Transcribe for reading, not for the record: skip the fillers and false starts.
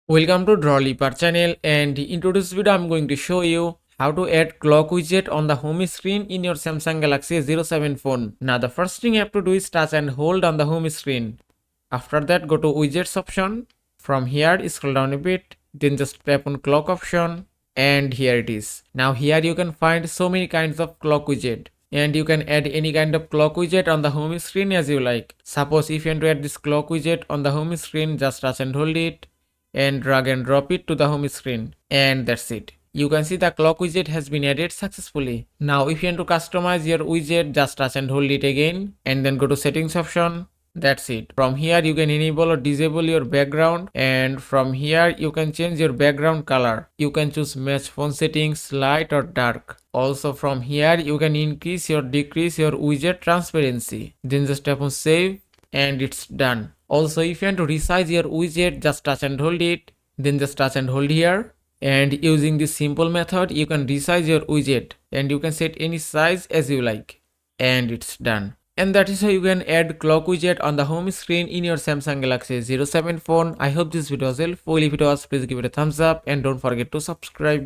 Welcome to Draw Leaper channel, and in today's video I'm going to show you how to add clock widget on the home screen in your Samsung Galaxy A07 phone. Now the first thing you have to do is touch and hold on the home screen. After that, go to widgets option. From here scroll down a bit, then just tap on clock option, and here it is. Now here you can find so many kinds of clock widget, and you can add any kind of clock widget on the home screen as you like. Suppose if you want to add this clock widget on the home screen, just touch and hold it and drag and drop it to the home screen, and that's it. You can see the clock widget has been added successfully. Now if you want to customize your widget, just touch and hold it again and then go to settings option. That's it. From here you can enable or disable your background, and from here you can change your background color. You can choose match phone settings, light or dark. Also from here you can increase or decrease your widget transparency. Then just tap on save and it's done. Also, if you want to resize your widget, just touch and hold it, then just touch and hold here, and using this simple method you can resize your widget and you can set any size as you like, and it's done. And that is how you can add clock widget on the home screen in your Samsung Galaxy A07 phone. I hope this video was helpful. If it was, please give it a thumbs up and don't forget to subscribe.